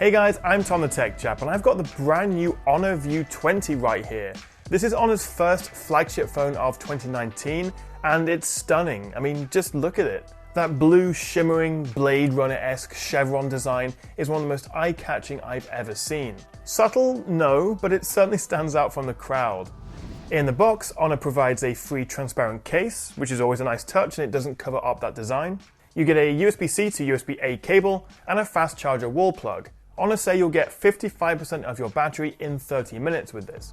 Hey guys, I'm Tom the Tech Chap, and I've got the brand new Honor View 20 right here. This is Honor's first flagship phone of 2019, and it's stunning. I mean, just look at it. That blue, shimmering, Blade Runner-esque chevron design is one of the most eye-catching I've ever seen. Subtle? No, but it certainly stands out from the crowd. In the box, Honor provides a free transparent case, which is always a nice touch and it doesn't cover up that design. You get a USB-C to USB-A cable and a fast charger wall plug. Honor say you'll get 55% of your battery in 30 minutes with this.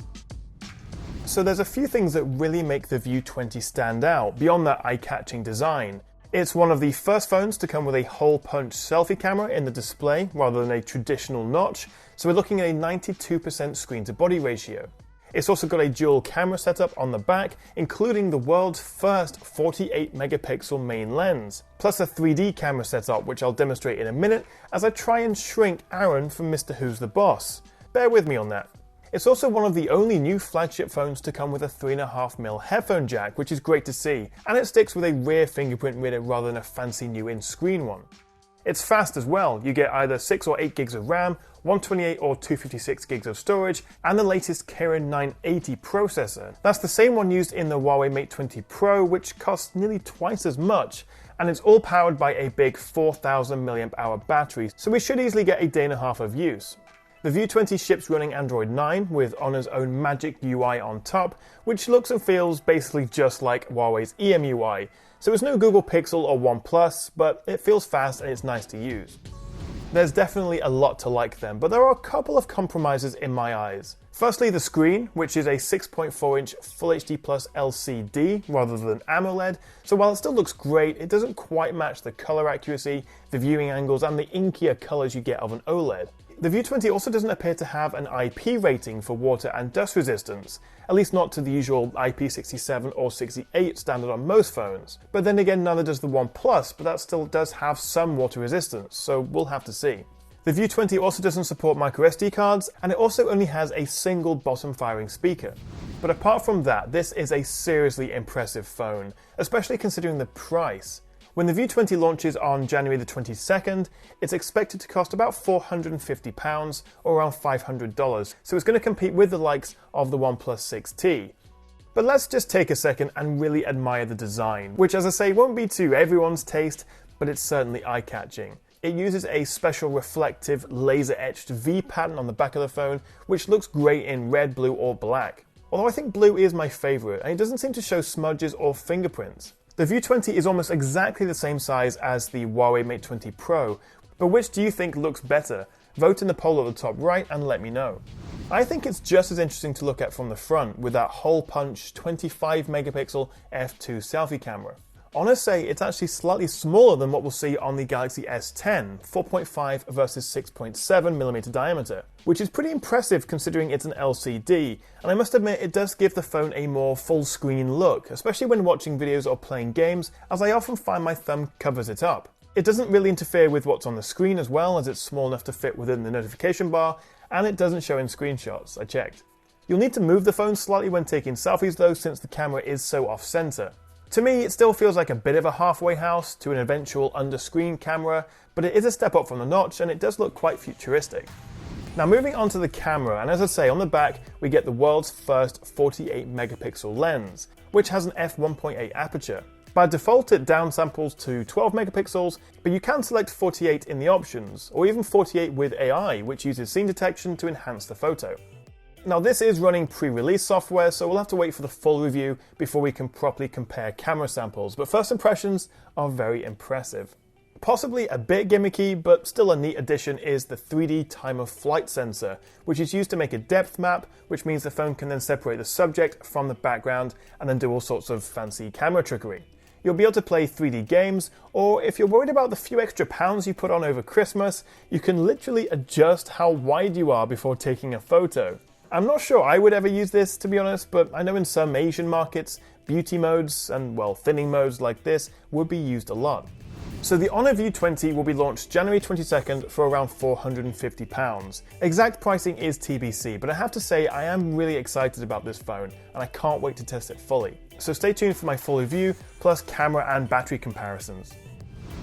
So there's a few things that really make the View 20 stand out, beyond that eye-catching design. It's one of the first phones to come with a hole-punch selfie camera in the display rather than a traditional notch, so we're looking at a 92% screen-to-body ratio. It's also got a dual camera setup on the back, including the world's first 48 megapixel main lens, plus a 3D camera setup which I'll demonstrate in a minute as I try and shrink Aaron from Mr. Who's the Boss. Bear with me on that. It's also one of the only new flagship phones to come with a 3.5mm headphone jack, which is great to see, and it sticks with a rear fingerprint reader rather than a fancy new in-screen one. It's fast as well. You get either 6 or 8 gigs of RAM, 128 or 256 gigs of storage, and the latest Kirin 980 processor. That's the same one used in the Huawei Mate 20 Pro, which costs nearly twice as much, and it's all powered by a big 4000 mAh battery, so we should easily get a day and a half of use. The View 20 ships running Android 9 with Honor's own Magic UI on top, which looks and feels basically just like Huawei's EMUI. So it's no Google Pixel or OnePlus, but it feels fast and it's nice to use. There's definitely a lot to like them, but there are a couple of compromises in my eyes. Firstly, the screen, which is a 6.4-inch Full HD Plus LCD rather than AMOLED, so while it still looks great, it doesn't quite match the color accuracy, the viewing angles, and the inkier colors you get of an OLED. The View 20 also doesn't appear to have an IP rating for water and dust resistance, at least not to the usual IP67 or 68 standard on most phones. But then again, neither does the OnePlus, but that still does have some water resistance, so we'll have to see. The View 20 also doesn't support microSD cards, and it also only has a single bottom-firing speaker. But apart from that, this is a seriously impressive phone, especially considering the price. When the View 20 launches on January the 22nd, it's expected to cost about £450 or around $500, so it's going to compete with the likes of the OnePlus 6T. But let's just take a second and really admire the design, which as I say won't be to everyone's taste, but it's certainly eye-catching. It uses a special reflective laser-etched V pattern on the back of the phone, which looks great in red, blue or black. Although I think blue is my favourite, and it doesn't seem to show smudges or fingerprints. The View 20 is almost exactly the same size as the Huawei Mate 20 Pro, but which do you think looks better? Vote in the poll at the top right and let me know. I think it's just as interesting to look at from the front with that hole-punch 25 megapixel f2 selfie camera. Honor say it's actually slightly smaller than what we'll see on the Galaxy S10, 4.5 versus 6.7mm diameter, which is pretty impressive considering it's an LCD, and I must admit it does give the phone a more full-screen look, especially when watching videos or playing games, as I often find my thumb covers it up. It doesn't really interfere with what's on the screen as well, as it's small enough to fit within the notification bar, and it doesn't show in screenshots, I checked. You'll need to move the phone slightly when taking selfies though, since the camera is so off-center. To me, it still feels like a bit of a halfway house to an eventual under-screen camera, but it is a step up from the notch and it does look quite futuristic. Now moving on to the camera, and as I say, on the back we get the world's first 48 megapixel lens, which has an f1.8 aperture. By default it downsamples to 12 megapixels, but you can select 48 in the options, or even 48 with AI, which uses scene detection to enhance the photo. Now this is running pre-release software, so we'll have to wait for the full review before we can properly compare camera samples, but first impressions are very impressive. Possibly a bit gimmicky, but still a neat addition is the 3D time of flight sensor, which is used to make a depth map, which means the phone can then separate the subject from the background and then do all sorts of fancy camera trickery. You'll be able to play 3D games, or if you're worried about the few extra pounds you put on over Christmas, you can literally adjust how wide you are before taking a photo. I'm not sure I would ever use this, to be honest, but I know in some Asian markets, beauty modes and, well, thinning modes like this would be used a lot. So the Honor View 20 will be launched January 22nd for around £450. Exact pricing is TBC, but I have to say I am really excited about this phone and I can't wait to test it fully. So stay tuned for my full review, plus camera and battery comparisons.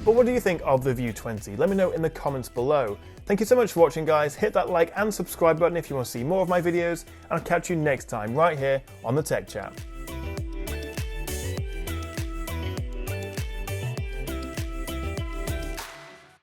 But what do you think of the View 20? Let me know in the comments below. Thank you so much for watching, guys. Hit that like and subscribe button if you want to see more of my videos, and I'll catch you next time right here on the Tech Chap.